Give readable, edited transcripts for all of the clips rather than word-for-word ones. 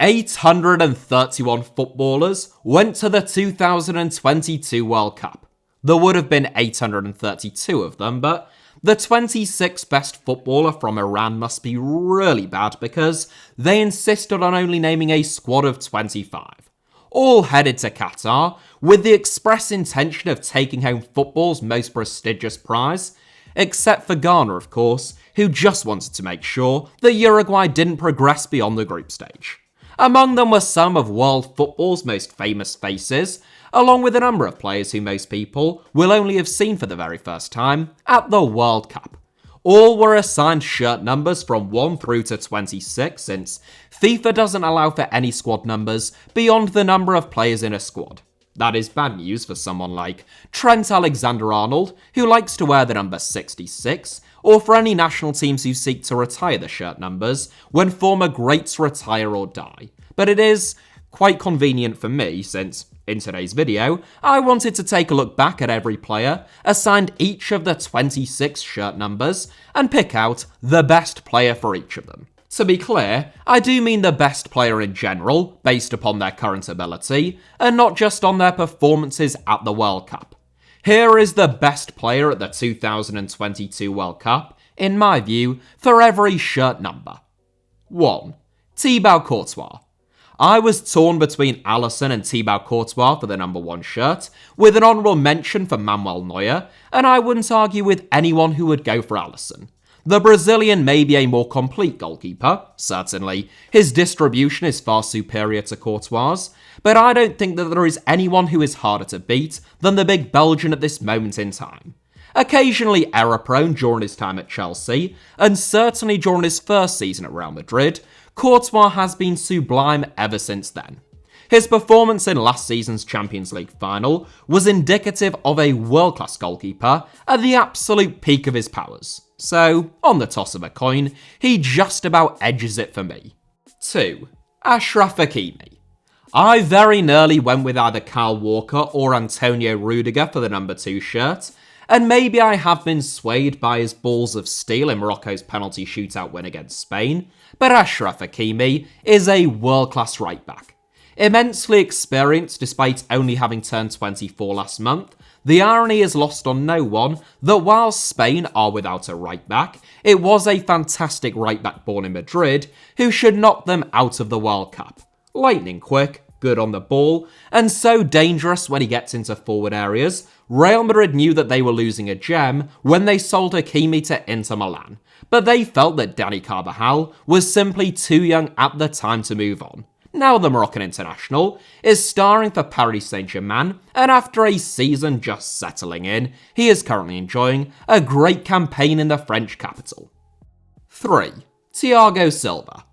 831 footballers went to the 2022 World Cup. There would have been 832 of them, but the 26th best footballer from Iran must be really bad because they insisted on only naming a squad of 25. All headed to Qatar with the express intention of taking home football's most prestigious prize, except for Ghana, of course, who just wanted to make sure that Uruguay didn't progress beyond the group stage. Among them were some of world football's most famous faces, along with a number of players who most people will only have seen for the very first time at the World Cup. All were assigned shirt numbers from 1 through to 26, since FIFA doesn't allow for any squad numbers beyond the number of players in a squad. That is bad news for someone like Trent AlexanderArnold, who likes to wear the number 66, or for any national teams who seek to retire the shirt numbers when former greats retire or die. But it is quite convenient for me, since in today's video, I wanted to take a look back at every player, assigned each of the 26 shirt numbers, and pick out the best player for each of them. To be clear, I do mean the best player in general, based upon their current ability, and not just on their performances at the World Cup. Here is the best player at the 2022 World Cup, in my view, for every shirt number. 1. Thibaut Courtois. I was torn between Edison and Thibaut Courtois for the number 1 shirt, with an honourable mention for Manuel Neuer, and I wouldn't argue with anyone who would go for Edison. The Brazilian may be a more complete goalkeeper, certainly. His distribution is far superior to Courtois', but I don't think that there is anyone who is harder to beat than the big Belgian at this moment in time. Occasionally error-prone during his time at Chelsea, and certainly during his first season at Real Madrid, Courtois has been sublime ever since then. His performance in last season's Champions League final was indicative of a world-class goalkeeper at the absolute peak of his powers. So, on the toss of a coin, he just about edges it for me. 2. Achraf Hakimi. I very nearly went with either Kyle Walker or Antonio Rudiger for the number 2 shirt, and maybe I have been swayed by his balls of steel in Morocco's penalty shootout win against Spain, but Achraf Hakimi is a world-class right-back. Immensely experienced despite only having turned 24 last month, the irony is lost on no one that while Spain are without a right-back, it was a fantastic right-back born in Madrid who should knock them out of the World Cup. Lightning quick, good on the ball, and so dangerous when he gets into forward areas, Real Madrid knew that they were losing a gem when they sold Hakimi to Inter Milan, but they felt that Dani Carvajal was simply too young at the time to move on. Now the Moroccan international is starring for Paris Saint-Germain, and after a season just settling in, he is currently enjoying a great campaign in the French capital. 3. Thiago Silva.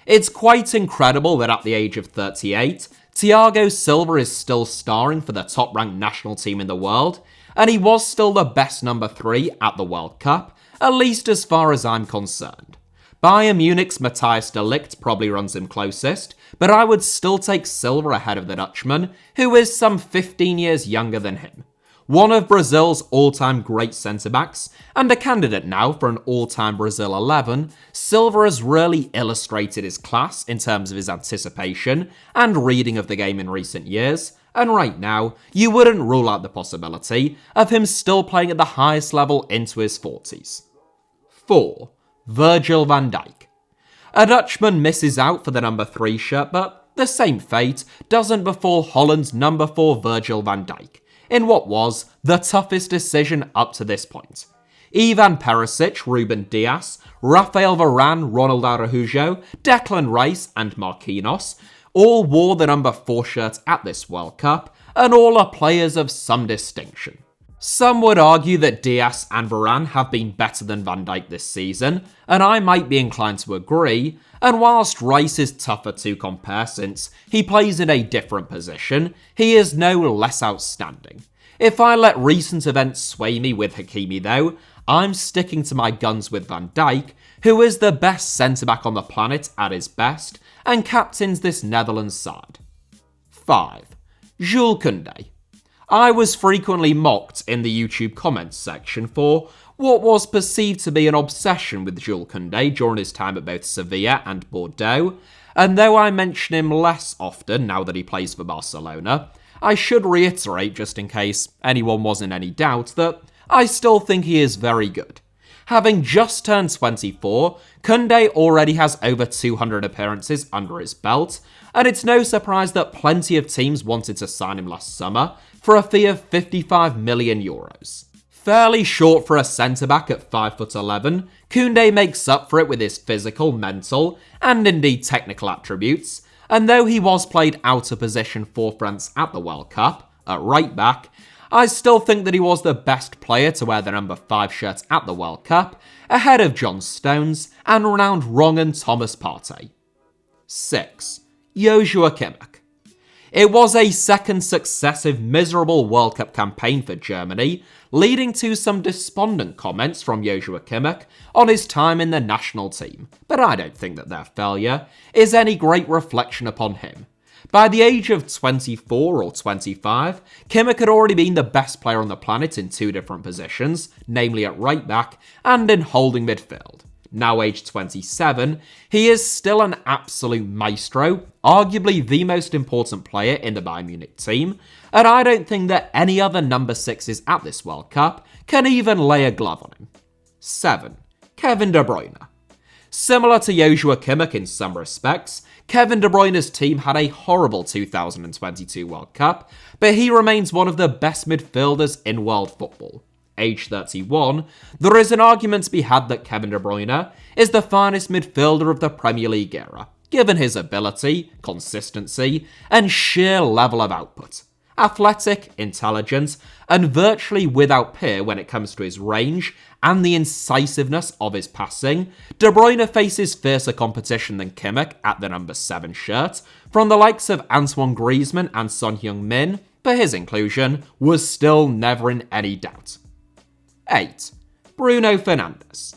It's quite incredible that at the age of 38, Thiago Silva is still starring for the top-ranked national team in the world, and he was still the best number 3 at the World Cup, at least as far as I'm concerned. Bayern Munich's Matthias de Ligt probably runs him closest, but I would still take Silva ahead of the Dutchman, who is some 15 years younger than him. One of Brazil's all-time great centre-backs, and a candidate now for an all-time Brazil 11, Silva has really illustrated his class in terms of his anticipation and reading of the game in recent years, and right now, you wouldn't rule out the possibility of him still playing at the highest level into his 40s. 4. Virgil van Dijk. A Dutchman misses out for the number 3 shirt, but the same fate doesn't befall Holland's number 4 Virgil van Dijk, in what was the toughest decision up to this point. Ivan Perisic, Ruben Dias, Rafael Varane, Ronald Araujo, Declan Rice and Marquinhos all wore the number 4 shirt at this World Cup, and all are players of some distinction. Some would argue that Dias and Varane have been better than Van Dijk this season, and I might be inclined to agree, and whilst Rice is tougher to compare since he plays in a different position, he is no less outstanding. If I let recent events sway me with Hakimi though, I'm sticking to my guns with Van Dijk, who is the best centre-back on the planet at his best, and captains this Netherlands side. 5. Jules Koundé. I was frequently mocked in the YouTube comments section for what was perceived to be an obsession with Jules Koundé during his time at both Sevilla and Bordeaux, and though I mention him less often now that he plays for Barcelona, I should reiterate, just in case anyone was in any doubt, that I still think he is very good. Having just turned 24, Koundé already has over 200 appearances under his belt, and it's no surprise that plenty of teams wanted to sign him last summer for a fee of €55 million. Fairly short for a centre-back at 5'11", Koundé makes up for it with his physical, mental, and indeed technical attributes, and though he was played out of position for France at the World Cup, at right back, I still think that he was the best player to wear the number 5 shirt at the World Cup, ahead of John Stones and renowned Rongen Thomas Partey. 6. Joshua Kimmich. It was a second successive miserable World Cup campaign for Germany, leading to some despondent comments from Joshua Kimmich on his time in the national team, but I don't think that their failure is any great reflection upon him. By the age of 24 or 25, Kimmich had already been the best player on the planet in 2 different positions, namely at right back and in holding midfield. Now aged 27, he is still an absolute maestro, arguably the most important player in the Bayern Munich team, and I don't think that any other number 6s at this World Cup can even lay a glove on him. 7. Kevin De Bruyne. Similar to Joshua Kimmich in some respects, Kevin De Bruyne's team had a horrible 2022 World Cup, but he remains one of the best midfielders in world football. Age 31, there is an argument to be had that Kevin De Bruyne is the finest midfielder of the Premier League era, given his ability, consistency, and sheer level of output. Athletic, intelligent, and virtually without peer when it comes to his range and the incisiveness of his passing, De Bruyne faces fiercer competition than Kimmich at the number 7 shirt from the likes of Antoine Griezmann and Son Heung-min, but his inclusion was still never in any doubt. 8. Bruno Fernandez.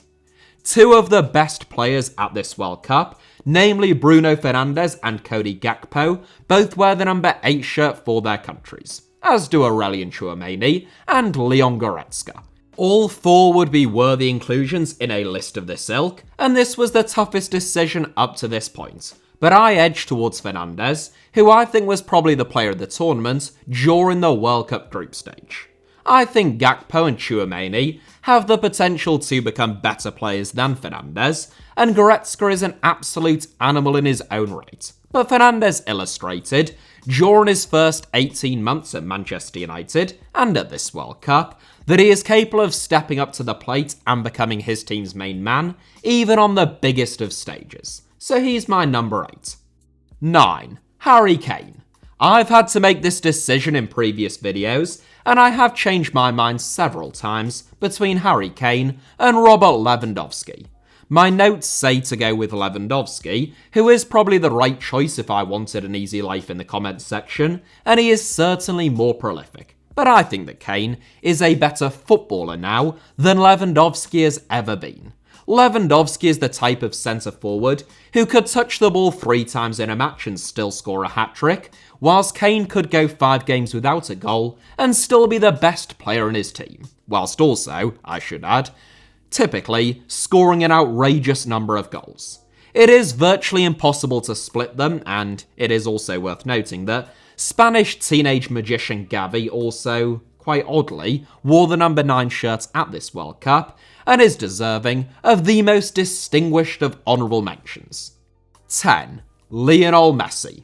2 of the best players at this World Cup, namely Bruno Fernandez and Cody Gakpo, both wear the number 8 shirt for their countries, as do Aurelien Tchouameni and Leon Goretzka. All 4 would be worthy inclusions in a list of this ilk, and this was the toughest decision up to this point. But I edged towards Fernandez, who I think was probably the player of the tournament during the World Cup group stage. I think Gakpo and Tchouameni have the potential to become better players than Fernandez, and Goretzka is an absolute animal in his own right. But Fernandez illustrated, during his first 18 months at Manchester United and at this World Cup, that he is capable of stepping up to the plate and becoming his team's main man, even on the biggest of stages. So he's my number 8. 9. Harry Kane. I've had to make this decision in previous videos, and I have changed my mind several times between Harry Kane and Robert Lewandowski. My notes say to go with Lewandowski, who is probably the right choice if I wanted an easy life in the comments section, and he is certainly more prolific. But I think that Kane is a better footballer now than Lewandowski has ever been. Lewandowski is the type of centre-forward who could touch the ball 3 times in a match and still score a hat-trick, whilst Kane could go 5 games without a goal and still be the best player in his team, whilst also, I should add, typically scoring an outrageous number of goals. It is virtually impossible to split them, and it is also worth noting that Spanish teenage magician Gavi also, quite oddly, wore the number 9 shirt at this World Cup, and is deserving of the most distinguished of honourable mentions. 10. Lionel Messi.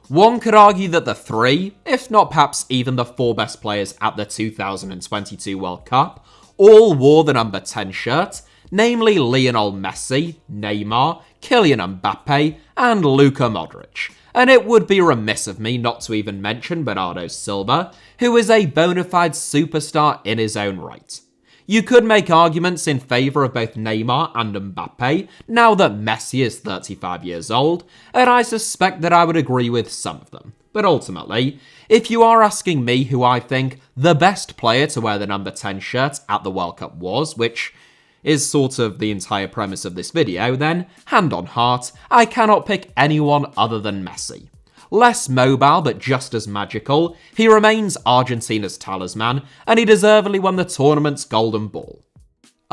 One could argue that the 3, if not perhaps even the 4 best players at the 2022 World Cup, all wore the number 10 shirt, namely Lionel Messi, Neymar, Kylian Mbappe, and Luka Modric. And it would be remiss of me not to even mention Bernardo Silva, who is a bona fide superstar in his own right. You could make arguments in favour of both Neymar and Mbappe now that Messi is 35 years old, and I suspect that I would agree with some of them. But ultimately, if you are asking me who I think the best player to wear the number 10 shirt at the World Cup was, which is sort of the entire premise of this video, then, hand on heart, I cannot pick anyone other than Messi. Less mobile but just as magical, he remains Argentina's talisman, and he deservedly won the tournament's golden ball.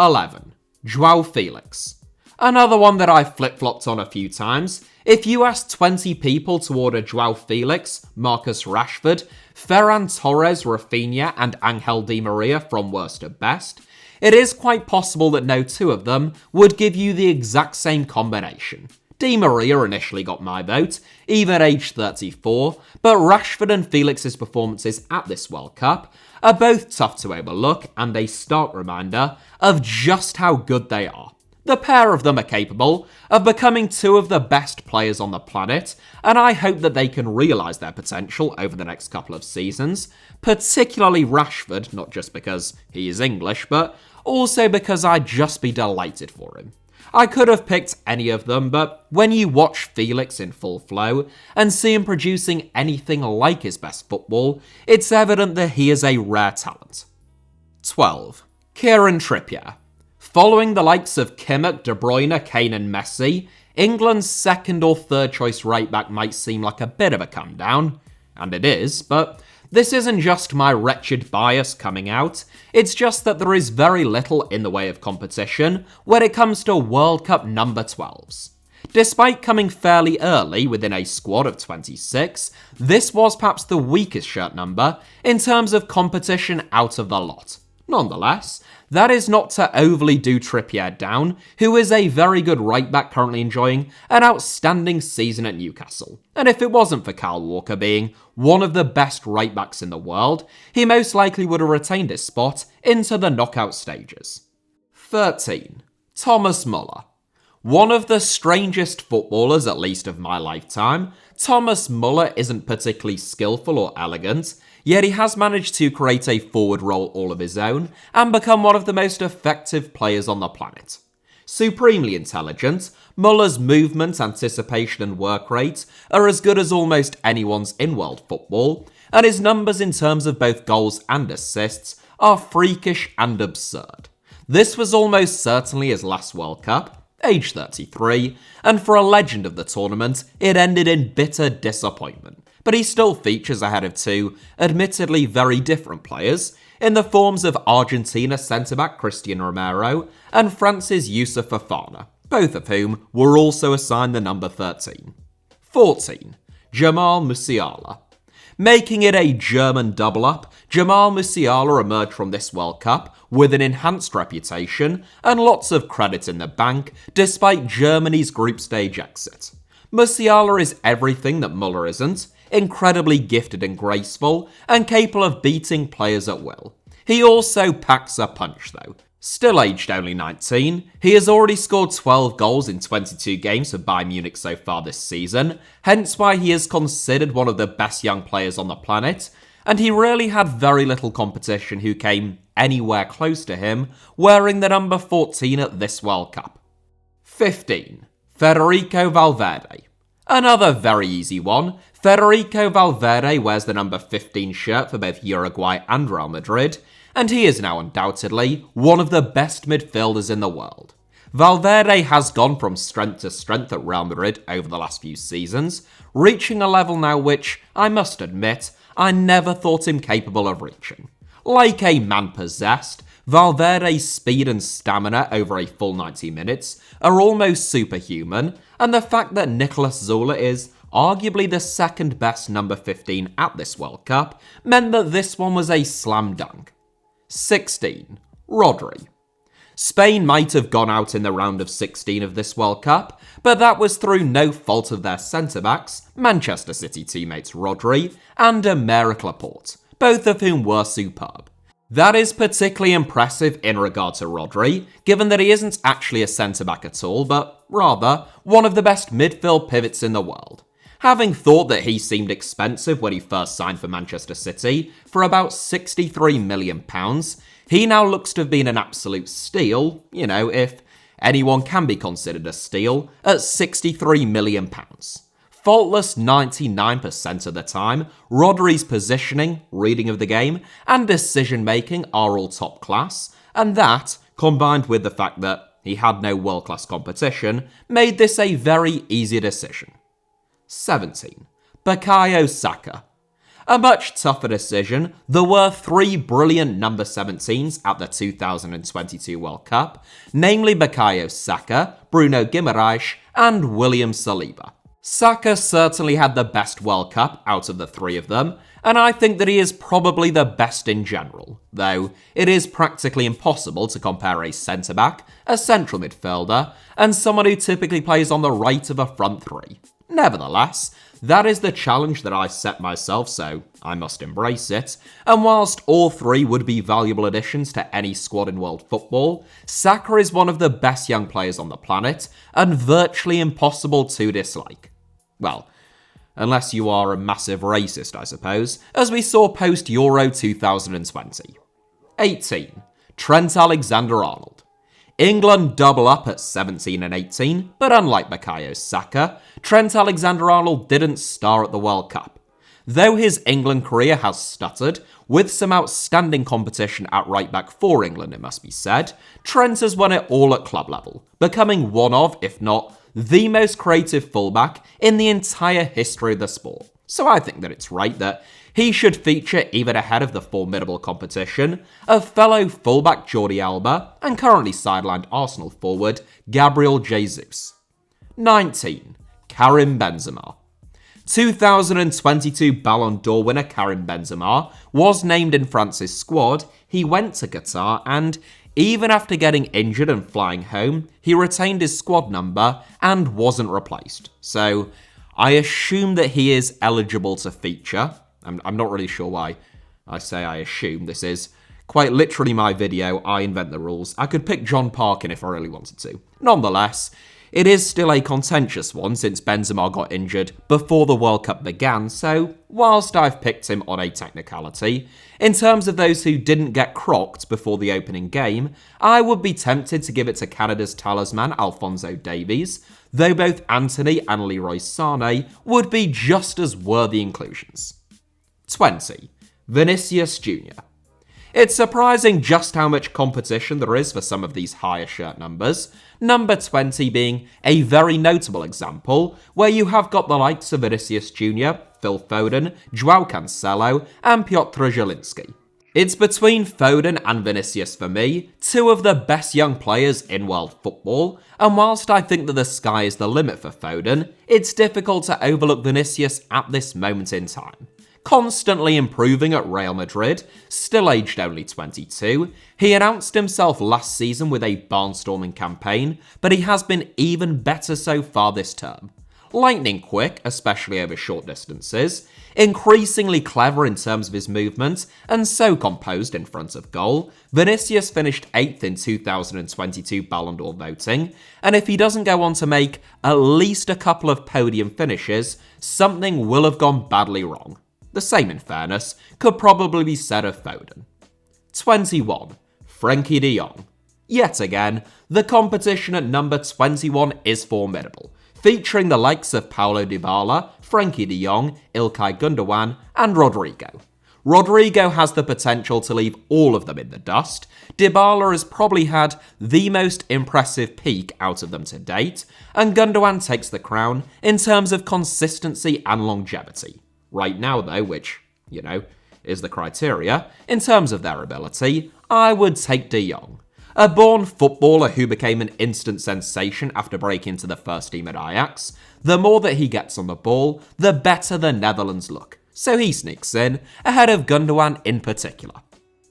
11. Joao Felix. Another one that I've flip-flopped on a few times. If you ask 20 people to order Joao Felix, Marcus Rashford, Ferran Torres, Rafinha, and Angel Di Maria from worst to best, it is quite possible that no two of them would give you the exact same combination. Di Maria initially got my vote, even at age 34, but Rashford and Felix's performances at this World Cup are both tough to overlook and a stark reminder of just how good they are. The pair of them are capable of becoming two of the best players on the planet, and I hope that they can realise their potential over the next couple of seasons, particularly Rashford, not just because he is English, but also because I'd just be delighted for him. I could have picked any of them, but when you watch Felix in full flow and see him producing anything like his best football, it's evident that he is a rare talent. 12. Kieran Trippier. Following the likes of Kimmich, De Bruyne, Kane and Messi, England's second or third choice right-back might seem like a bit of a come down, and it is, but this isn't just my wretched bias coming out, it's just that there is very little in the way of competition when it comes to World Cup number 12s. Despite coming fairly early within a squad of 26, this was perhaps the weakest shirt number in terms of competition out of the lot. Nonetheless, that is not to overly do Trippier down, who is a very good right-back currently enjoying an outstanding season at Newcastle. And if it wasn't for Kyle Walker being one of the best right-backs in the world, he most likely would have retained his spot into the knockout stages. 13. Thomas Muller. One of the strangest footballers, at least of my lifetime, Thomas Muller isn't particularly skillful or elegant, yet he has managed to create a forward role all of his own and become one of the most effective players on the planet. Supremely intelligent, Muller's movement, anticipation and work rate are as good as almost anyone's in world football, and his numbers in terms of both goals and assists are freakish and absurd. This was almost certainly his last World Cup, age 33, and for a legend of the tournament, it ended in bitter disappointment. But he still features ahead of two, admittedly very different players, in the forms of Argentina centre-back Cristian Romero and France's Youssouf Fofana, both of whom were also assigned the number 13. 14. Jamal Musiala. Making it a German double-up, Jamal Musiala emerged from this World Cup with an enhanced reputation and lots of credit in the bank despite Germany's group stage exit. Musiala is everything that Muller isn't, incredibly gifted and graceful, and capable of beating players at will. He also packs a punch though. Still aged only 19, he has already scored 12 goals in 22 games for Bayern Munich so far this season, hence why he is considered one of the best young players on the planet, and he really had very little competition who came anywhere close to him wearing the number 14 at this World Cup. 15. Federico Valverde. Another very easy one. Federico Valverde wears the number 15 shirt for both Uruguay and Real Madrid, and he is now undoubtedly one of the best midfielders in the world. Valverde has gone from strength to strength at Real Madrid over the last few seasons, reaching a level now which, I must admit, I never thought him capable of reaching. Like a man possessed, Valverde's speed and stamina over a full 90 minutes are almost superhuman, and the fact that Nicolas Zola is arguably the second best number 15 at this World Cup meant that this one was a slam dunk. 16. Rodri. Spain might have gone out in the round of 16 of this World Cup, but that was through no fault of their centre-backs, Manchester City teammates Rodri and Aymeric Laporte, both of whom were superb. That is particularly impressive in regard to Rodri, given that he isn't actually a centre-back at all, but rather one of the best midfield pivots in the world. Having thought that he seemed expensive when he first signed for Manchester City for about £63 million, he now looks to have been an absolute steal, if anyone can be considered a steal, at £63 million. Faultless 99% of the time, Rodri's positioning, reading of the game, and decision-making are all top class, and that, combined with the fact that he had no world-class competition, made this a very easy decision. 17. Bukayo Saka. A much tougher decision, there were 3 brilliant number 17s at the 2022 World Cup, namely Bukayo Saka, Bruno Guimaraes, and William Saliba. Saka certainly had the best World Cup out of the 3 of them, and I think that he is probably the best in general, though it is practically impossible to compare a centre-back, a central midfielder, and someone who typically plays on the right of a front 3. Nevertheless, that is the challenge that I set myself, so I must embrace it, and whilst all 3 would be valuable additions to any squad in world football, Saka is one of the best young players on the planet, and virtually impossible to dislike. Well, unless you are a massive racist, I suppose, as we saw post-Euro 2020. 18. Trent AlexanderArnold. England double up at 17 and 18, but unlike Bukayo Saka, Trent AlexanderArnold didn't star at the World Cup. Though his England career has stuttered, with some outstanding competition at right-back for England, it must be said, Trent has won it all at club level, becoming one of, if not the most creative fullback in the entire history of the sport. So I think that it's right that he should feature even ahead of the formidable competition of fellow fullback Jordi Alba and currently sidelined Arsenal forward Gabriel Jesus. 19. Karim Benzema. 2022 Ballon d'Or winner Karim Benzema was named in France's squad. He went to Qatar and, even after getting injured and flying home, he retained his squad number and wasn't replaced. So I assume that he is eligible to feature. I'm not really sure why I say I assume. This is quite literally my video. I invent the rules. I could pick John Parkin if I really wanted to. Nonetheless, it is still a contentious one since Benzema got injured before the World Cup began, so whilst I've picked him on a technicality, in terms of those who didn't get crocked before the opening game, I would be tempted to give it to Canada's talisman Alphonso Davies, though both Anthony and Leroy Sané would be just as worthy inclusions. 20. Vinicius Jr. It's surprising just how much competition there is for some of these higher shirt numbers, number 20 being a very notable example, where you have got the likes of Vinicius Jr, Phil Foden, Joao Cancelo, and Piotr Zielinski. It's between Foden and Vinicius for me, 2 of the best young players in world football, and whilst I think that the sky is the limit for Foden, it's difficult to overlook Vinicius at this moment in time. Constantly improving at Real Madrid, still aged only 22, he announced himself last season with a barnstorming campaign, but he has been even better so far this term. Lightning quick, especially over short distances, increasingly clever in terms of his movement, and so composed in front of goal, Vinicius finished 8th in 2022 Ballon d'Or voting, and if he doesn't go on to make at least a couple of podium finishes, something will have gone badly wrong. The same, in fairness, could probably be said of Foden. 21. Frenkie de Jong. Yet again, the competition at number 21 is formidable, featuring the likes of Paulo Dybala, Frenkie de Jong, Ilkay Gundogan, and Rodrigo. Rodrigo has the potential to leave all of them in the dust. Dybala has probably had the most impressive peak out of them to date, and Gundogan takes the crown in terms of consistency and longevity. Right now, though, which, is the criteria, in terms of their ability, I would take de Jong. A born footballer who became an instant sensation after breaking into the first team at Ajax, the more that he gets on the ball, the better the Netherlands look. So he sneaks in, ahead of Gundogan in particular.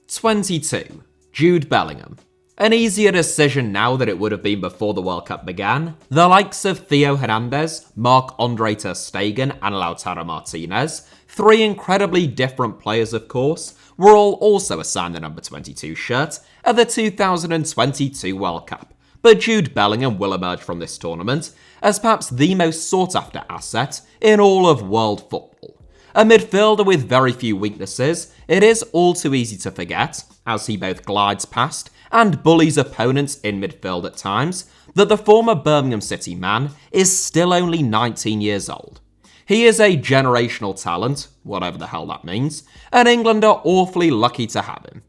22. Jude Bellingham. An easier decision now than it would have been before the World Cup began. The likes of Theo Hernandez, Marc-Andre ter Stegen, and Lautaro Martinez, 3 incredibly different players of course, were all also assigned the number 22 shirt at the 2022 World Cup. But Jude Bellingham will emerge from this tournament as perhaps the most sought-after asset in all of world football. A midfielder with very few weaknesses, it is all too easy to forget, as he both glides past and bullies opponents in midfield at times, that the former Birmingham City man is still only 19 years old. He is a generational talent, whatever the hell that means, and England are awfully lucky to have him.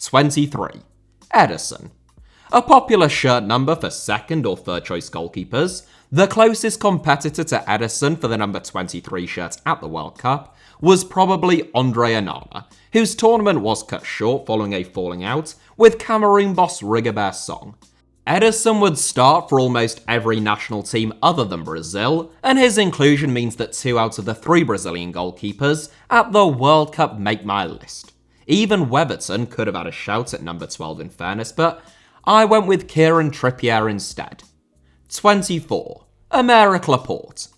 23. Edison. A popular shirt number for second or third choice goalkeepers, The closest competitor to Edison for the number 23 shirt at the World Cup was probably Andre Onana, whose tournament was cut short following a falling out with Cameroon boss Rigobert Song. Edison would start for almost every national team other than Brazil, and his inclusion means that 2 out of the 3 Brazilian goalkeepers at the World Cup make my list. Even Weverton could have had a shout at number 12 in fairness, but I went with Kieran Trippier instead. 24. Aymeric Laporte.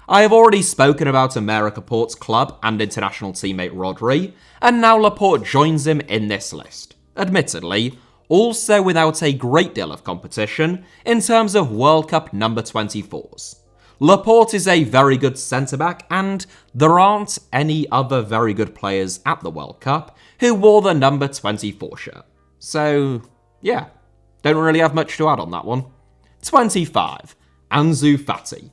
I have already spoken about Aymeric Laporte's club and international teammate Rodri, and now Laporte joins him in this list. Admittedly, also without a great deal of competition in terms of World Cup number 24s. Laporte is a very good centre-back, and there aren't any other very good players at the World Cup who wore the number 24 shirt. So, yeah, don't really have much to add on that one. 25. Ansu Fati.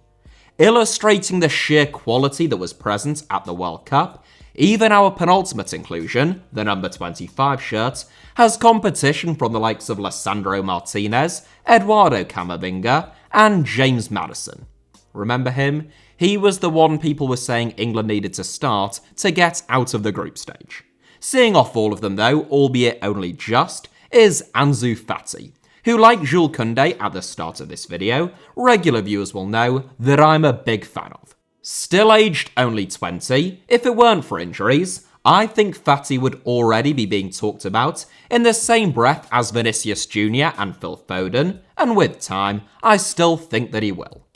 Illustrating the sheer quality that was present at the World Cup, even our penultimate inclusion, the number 25 shirt, has competition from the likes of Lisandro Martinez, Eduardo Camavinga, and James Maddison. Remember him? He was the one people were saying England needed to start to get out of the group stage. Seeing off all of them though, albeit only just, is Ansu Fati, who, like Jules Koundé at the start of this video, regular viewers will know that I'm a big fan of. Still aged only 20, if it weren't for injuries, I think Fati would already be being talked about in the same breath as Vinicius Jr. and Phil Foden, and with time, I still think that he will.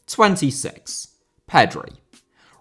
26. Pedri.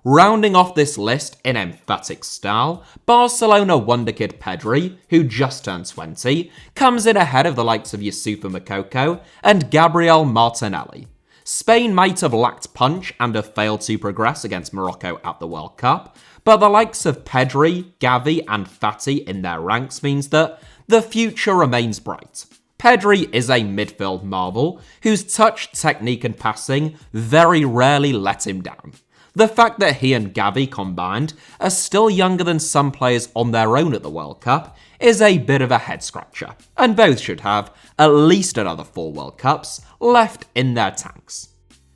Rounding off this list in emphatic style, Barcelona wonderkid Pedri, who just turned 20, comes in ahead of the likes of Youssoufa Moukoko and Gabriel Martinelli. Spain might have lacked punch and have failed to progress against Morocco at the World Cup, but the likes of Pedri, Gavi and Fati in their ranks means that the future remains bright. Pedri is a midfield marvel whose touch, technique and passing very rarely let him down. The fact that he and Gavi combined are still younger than some players on their own at the World Cup is a bit of a head-scratcher, and both should have at least another 4 World Cups left in their tanks.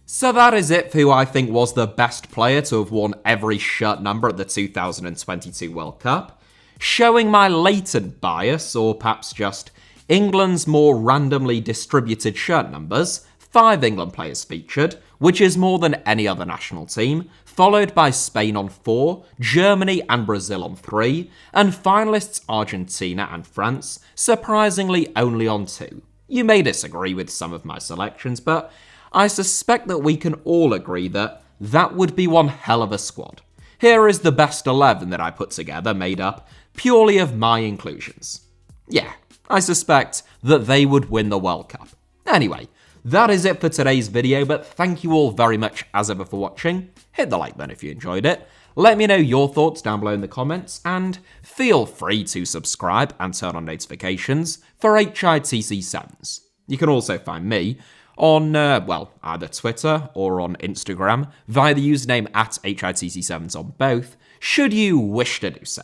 So that is it for who I think was the best player to have worn every shirt number at the 2022 World Cup. Showing my latent bias, or perhaps just England's more randomly distributed shirt numbers, 5 England players featured, which is more than any other national team, followed by Spain on 4, Germany and Brazil on 3, and finalists Argentina and France, surprisingly only on 2. You may disagree with some of my selections, but I suspect that we can all agree that that would be one hell of a squad. Here is the best 11 that I put together, made up purely of my inclusions. Yeah, I suspect that they would win the World Cup. Anyway, that is it for today's video, but thank you all very much as ever for watching. Hit the like button if you enjoyed it. Let me know your thoughts down below in the comments, and feel free to subscribe and turn on notifications for HITC Sevens. You can also find me on, either Twitter or on Instagram via the username @HITC Sevens on both, should you wish to do so.